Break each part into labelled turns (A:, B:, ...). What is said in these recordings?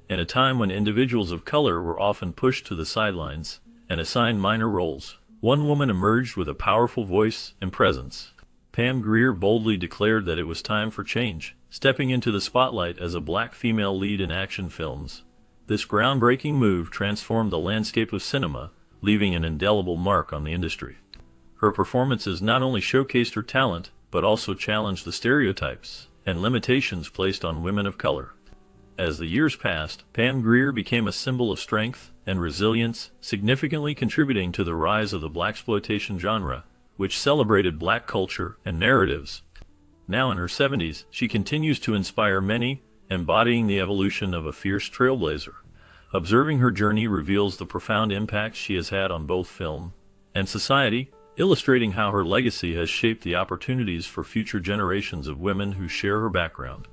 A: In a time when individuals of color were often pushed to the sidelines and assigned minor roles, one woman emerged with a powerful voice and presence. Pam Grier boldly declared that it was time for change, stepping into the spotlight as a black female lead in action films. This groundbreaking move transformed the landscape of cinema, leaving an indelible mark on the industry. Her performances not only showcased her talent, but also challenged the stereotypes and limitations placed on women of color. As the years passed, Pam Grier became a symbol of strength and resilience, significantly contributing to the rise of the blaxploitation genre, which celebrated black culture and narratives. Now in her 70s, she continues to inspire many, embodying the evolution of a fierce trailblazer. Observing her journey reveals the profound impact she has had on both film and society, illustrating how her legacy has shaped the opportunities for future generations of women who share her background.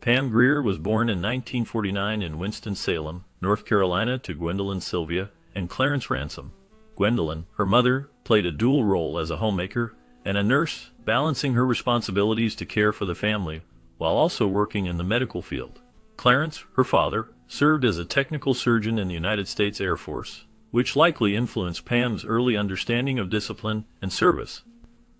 A: Pam Grier was born in 1949 in Winston-Salem, North Carolina, to Gwendolyn Sylvia and Clarence Ransom. Gwendolyn, her mother, played a dual role as a homemaker and a nurse, balancing her responsibilities to care for the family while also working in the medical field. Clarence, her father, served as a technical surgeon in the United States Air Force, which likely influenced Pam's early understanding of discipline and service.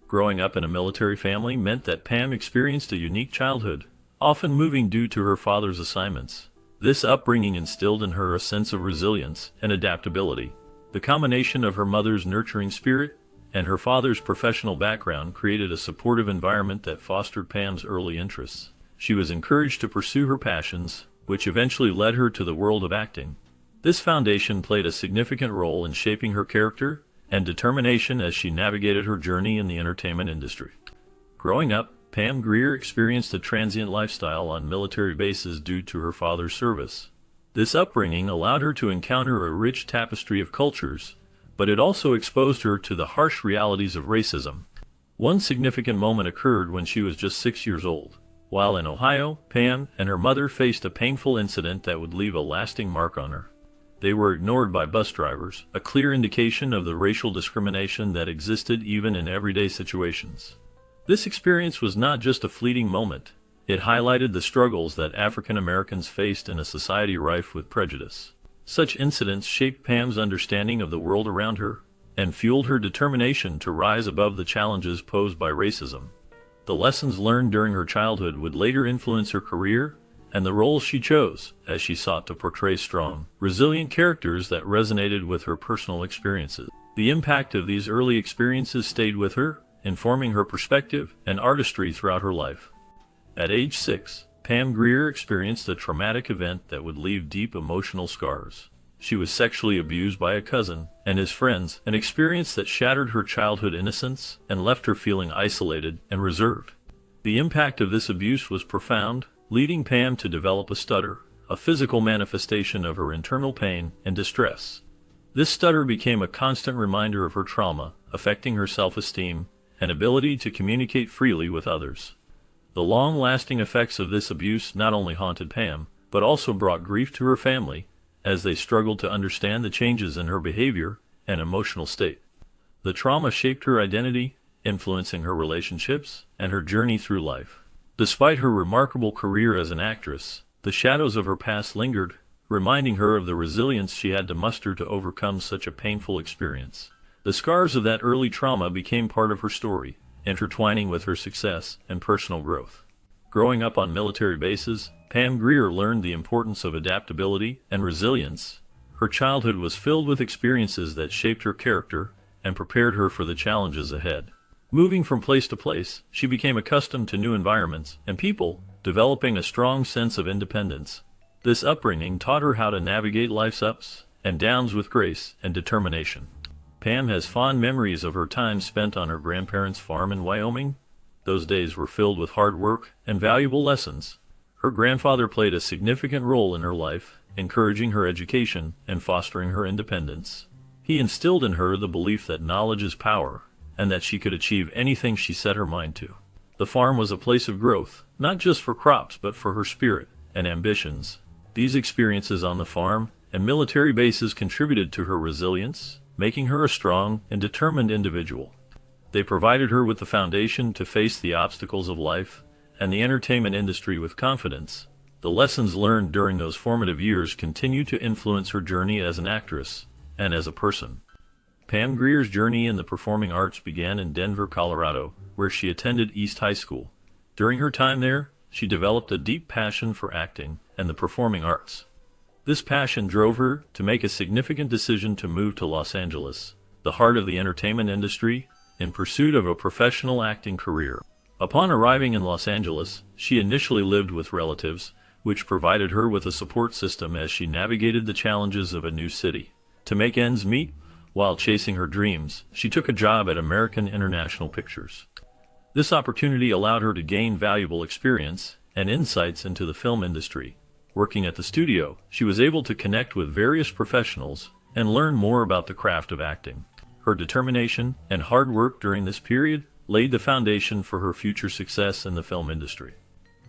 A: Growing up in a military family meant that Pam experienced a unique childhood, often moving due to her father's assignments. This upbringing instilled in her a sense of resilience and adaptability. The combination of her mother's nurturing spirit and her father's professional background created a supportive environment that fostered Pam's early interests. She was encouraged to pursue her passions, which eventually led her to the world of acting. This foundation played a significant role in shaping her character and determination as she navigated her journey in the entertainment industry. Growing up, Pam Grier experienced a transient lifestyle on military bases due to her father's service. This upbringing allowed her to encounter a rich tapestry of cultures, but it also exposed her to the harsh realities of racism. One significant moment occurred when she was just 6 years old. While in Ohio, Pam and her mother faced a painful incident that would leave a lasting mark on her. They were ignored by bus drivers, a clear indication of the racial discrimination that existed even in everyday situations. This experience was not just a fleeting moment. It highlighted the struggles that African Americans faced in a society rife with prejudice. Such incidents shaped Pam's understanding of the world around her and fueled her determination to rise above the challenges posed by racism. The lessons learned during her childhood would later influence her career and the roles she chose as she sought to portray strong, resilient characters that resonated with her personal experiences. The impact of these early experiences stayed with her, informing her perspective and artistry throughout her life. At age 6, Pam Grier experienced a traumatic event that would leave deep emotional scars. She was sexually abused by a cousin and his friends, an experience that shattered her childhood innocence and left her feeling isolated and reserved. The impact of this abuse was profound, leading Pam to develop a stutter, a physical manifestation of her internal pain and distress. This stutter became a constant reminder of her trauma, affecting her self-esteem and ability to communicate freely with others. The long-lasting effects of this abuse not only haunted Pam, but also brought grief to her family, as they struggled to understand the changes in her behavior and emotional state. The trauma shaped her identity, influencing her relationships and her journey through life. Despite her remarkable career as an actress, the shadows of her past lingered, reminding her of the resilience she had to muster to overcome such a painful experience. The scars of that early trauma became part of her story, intertwining with her success and personal growth. Growing up on military bases, Pam Grier learned the importance of adaptability and resilience. Her childhood was filled with experiences that shaped her character and prepared her for the challenges ahead. Moving from place to place, she became accustomed to new environments and people, developing a strong sense of independence. This upbringing taught her how to navigate life's ups and downs with grace and determination. Pam has fond memories of her time spent on her grandparents' farm in Wyoming. Those days were filled with hard work and valuable lessons. Her grandfather played a significant role in her life, encouraging her education and fostering her independence. He instilled in her the belief that knowledge is power, and that she could achieve anything she set her mind to. The farm was a place of growth, not just for crops but for her spirit and ambitions. These experiences on the farm and military bases contributed to her resilience, making her a strong and determined individual. They provided her with the foundation to face the obstacles of life and the entertainment industry with confidence. The lessons learned during those formative years continue to influence her journey as an actress and as a person. Pam Grier's journey in the performing arts began in Denver, Colorado, where she attended East High School. During her time there, she developed a deep passion for acting and the performing arts. This passion drove her to make a significant decision to move to Los Angeles, the heart of the entertainment industry, in pursuit of a professional acting career. Upon arriving in Los Angeles, she initially lived with relatives, which provided her with a support system as she navigated the challenges of a new city. To make ends meet, while chasing her dreams, she took a job at American International Pictures. This opportunity allowed her to gain valuable experience and insights into the film industry. Working at the studio, she was able to connect with various professionals and learn more about the craft of acting. Her determination and hard work during this period laid the foundation for her future success in the film industry.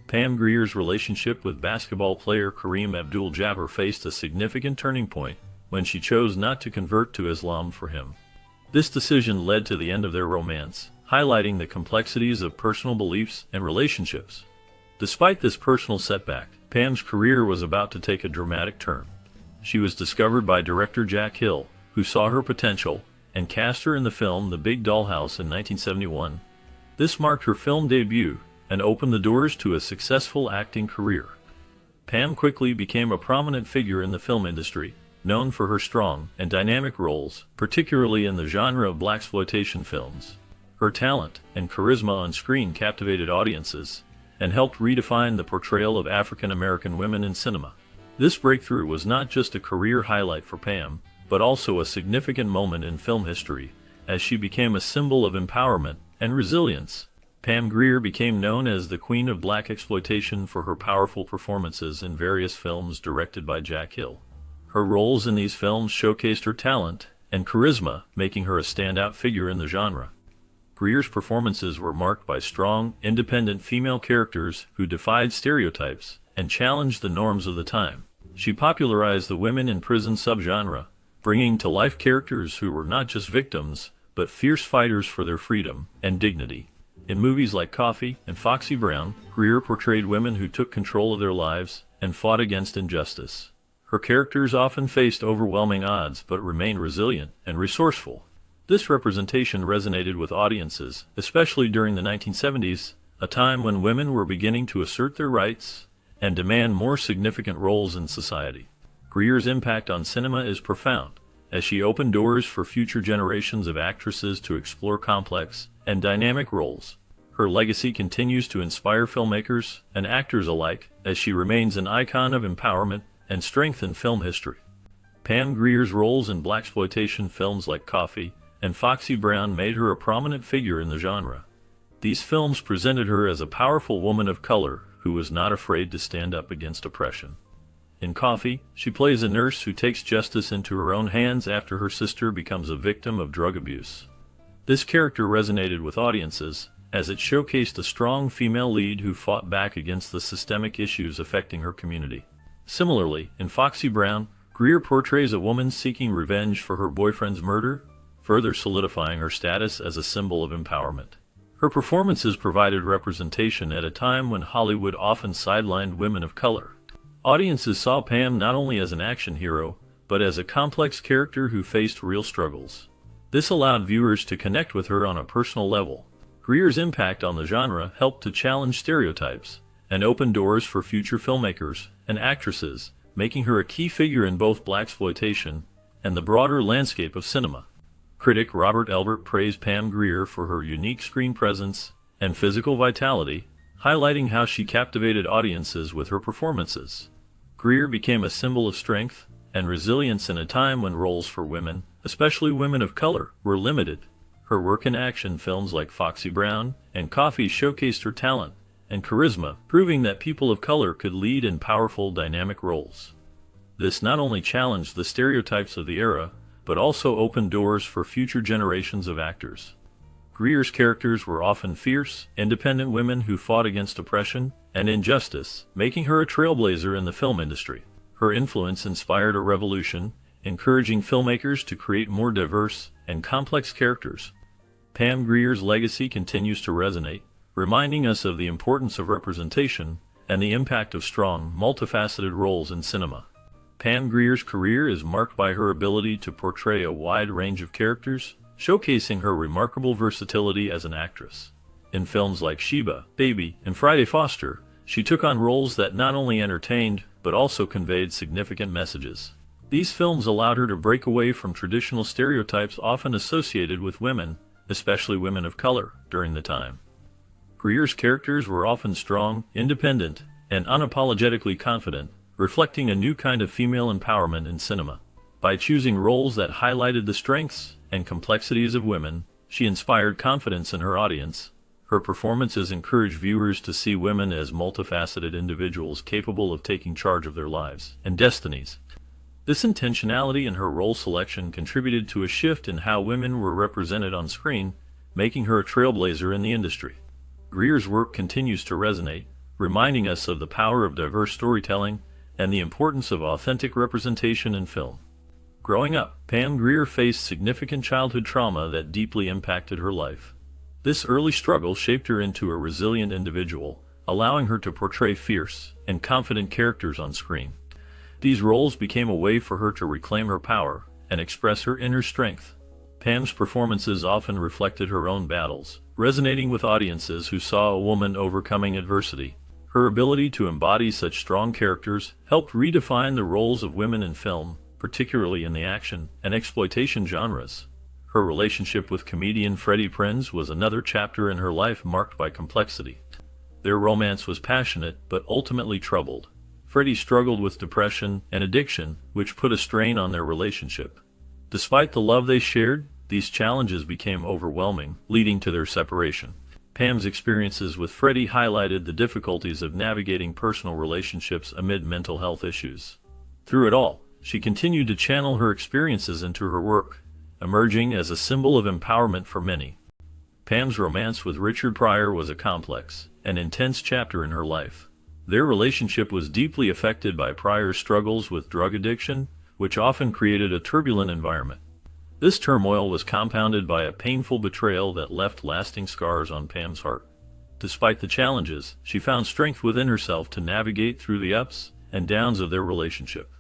A: Pam Grier's relationship with basketball player Kareem Abdul-Jabbar faced a significant turning point when she chose not to convert to Islam for him. This decision led to the end of their romance, highlighting the complexities of personal beliefs and relationships. Despite this personal setback, Pam's career was about to take a dramatic turn. She was discovered by director Jack Hill, who saw her potential and cast her in the film The Big Dollhouse in 1971. This marked her film debut and opened the doors to a successful acting career. Pam quickly became a prominent figure in the film industry, known for her strong and dynamic roles, particularly in the genre of blaxploitation films. Her talent and charisma on screen captivated audiences and helped redefine the portrayal of African American women in cinema. This breakthrough was not just a career highlight for Pam, but also a significant moment in film history, as she became a symbol of empowerment and resilience. Pam Grier became known as the Queen of Blaxploitation for her powerful performances in various films directed by Jack Hill. Her roles in these films showcased her talent and charisma, making her a standout figure in the genre. Grier's performances were marked by strong, independent female characters who defied stereotypes and challenged the norms of the time. She popularized the women in prison subgenre, bringing to life characters who were not just victims, but fierce fighters for their freedom and dignity. In movies like Coffy and Foxy Brown, Grier portrayed women who took control of their lives and fought against injustice. Her characters often faced overwhelming odds but remained resilient and resourceful. This representation resonated with audiences, especially during the 1970s, a time when women were beginning to assert their rights and demand more significant roles in society. Grier's impact on cinema is profound, as she opened doors for future generations of actresses to explore complex and dynamic roles. Her legacy continues to inspire filmmakers and actors alike, as she remains an icon of empowerment and strength in film history. Pam Grier's roles in blaxploitation films like Coffy and Foxy Brown made her a prominent figure in the genre. These films presented her as a powerful woman of color who was not afraid to stand up against oppression. In Coffy, she plays a nurse who takes justice into her own hands after her sister becomes a victim of drug abuse. This character resonated with audiences, as it showcased a strong female lead who fought back against the systemic issues affecting her community. Similarly, in Foxy Brown, Grier portrays a woman seeking revenge for her boyfriend's murder, further solidifying her status as a symbol of empowerment. Her performances provided representation at a time when Hollywood often sidelined women of color. Audiences saw Pam not only as an action hero, but as a complex character who faced real struggles. This allowed viewers to connect with her on a personal level. Grier's impact on the genre helped to challenge stereotypes and open doors for future filmmakers and actresses, making her a key figure in both blaxploitation and the broader landscape of cinema. Critic Robert Elbert praised Pam Grier for her unique screen presence and physical vitality, highlighting how she captivated audiences with her performances. Grier became a symbol of strength and resilience in a time when roles for women, especially women of color, were limited. Her work in action films like Foxy Brown and Coffy showcased her talent and charisma, proving that people of color could lead in powerful, dynamic roles. This not only challenged the stereotypes of the era, but also opened doors for future generations of actors. Grier's characters were often fierce, independent women who fought against oppression and injustice, making her a trailblazer in the film industry. Her influence inspired a revolution, encouraging filmmakers to create more diverse and complex characters. Pam Grier's legacy continues to resonate, reminding us of the importance of representation and the impact of strong, multifaceted roles in cinema. Pam Grier's career is marked by her ability to portray a wide range of characters, showcasing her remarkable versatility as an actress. In films like Sheba, Baby, and Friday Foster, she took on roles that not only entertained, but also conveyed significant messages. These films allowed her to break away from traditional stereotypes often associated with women, especially women of color, during the time. Grier's characters were often strong, independent, and unapologetically confident, reflecting a new kind of female empowerment in cinema. By choosing roles that highlighted the strengths and complexities of women, she inspired confidence in her audience. Her performances encouraged viewers to see women as multifaceted individuals capable of taking charge of their lives and destinies. This intentionality in her role selection contributed to a shift in how women were represented on screen, making her a trailblazer in the industry. Grier's work continues to resonate, reminding us of the power of diverse storytelling and the importance of authentic representation in film. Growing up, Pam Grier faced significant childhood trauma that deeply impacted her life. This early struggle shaped her into a resilient individual, allowing her to portray fierce and confident characters on screen. These roles became a way for her to reclaim her power and express her inner strength. Pam's performances often reflected her own battles, resonating with audiences who saw a woman overcoming adversity. Her ability to embody such strong characters helped redefine the roles of women in film, particularly in the action and exploitation genres. Her relationship with comedian Freddie Prinze was another chapter in her life marked by complexity. Their romance was passionate but ultimately troubled. Freddie struggled with depression and addiction, which put a strain on their relationship. Despite the love they shared, these challenges became overwhelming, leading to their separation. Pam's experiences with Freddie highlighted the difficulties of navigating personal relationships amid mental health issues. Through it all, she continued to channel her experiences into her work, emerging as a symbol of empowerment for many. Pam's romance with Richard Pryor was a complex and intense chapter in her life. Their relationship was deeply affected by Pryor's struggles with drug addiction, which often created a turbulent environment. This turmoil was compounded by a painful betrayal that left lasting scars on Pam's heart. Despite the challenges, she found strength within herself to navigate through the ups and downs of their relationship.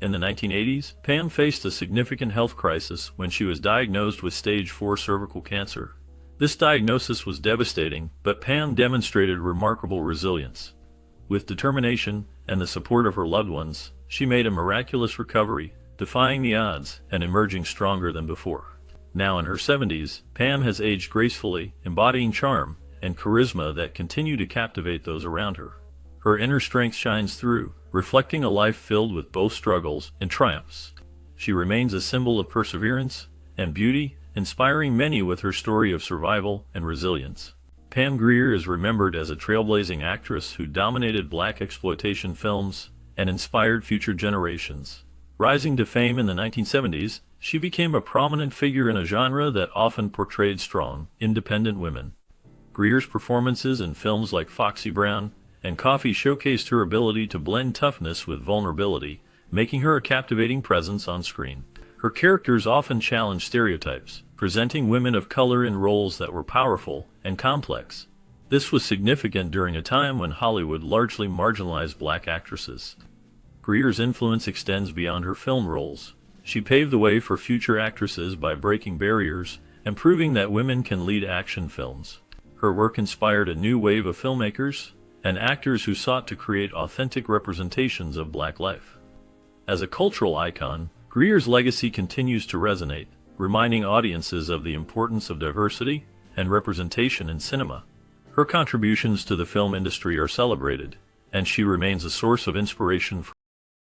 A: In the 1980s, Pam faced a significant health crisis when she was diagnosed with stage 4 cervical cancer. This diagnosis was devastating, but Pam demonstrated remarkable resilience. With determination and the support of her loved ones, she made a miraculous recovery, defying the odds and emerging stronger than before. Now in her 70s, Pam has aged gracefully, embodying charm and charisma that continue to captivate those around her. Her inner strength shines through, reflecting a life filled with both struggles and triumphs. She remains a symbol of perseverance and beauty, inspiring many with her story of survival and resilience. Pam Grier is remembered as a trailblazing actress who dominated black exploitation films and inspired future generations. Rising to fame in the 1970s, she became a prominent figure in a genre that often portrayed strong, independent women. Grier's performances in films like Foxy Brown and Coffee showcased her ability to blend toughness with vulnerability, making her a captivating presence on screen. Her characters often challenged stereotypes, presenting women of color in roles that were powerful and complex. This was significant during a time when Hollywood largely marginalized black actresses. Grier's influence extends beyond her film roles. She paved the way for future actresses by breaking barriers and proving that women can lead action films. Her work inspired a new wave of filmmakers and actors who sought to create authentic representations of black life. As a cultural icon, Grier's legacy continues to resonate, reminding audiences of the importance of diversity and representation in cinema. Her contributions to the film industry are celebrated, and she remains a source of inspiration for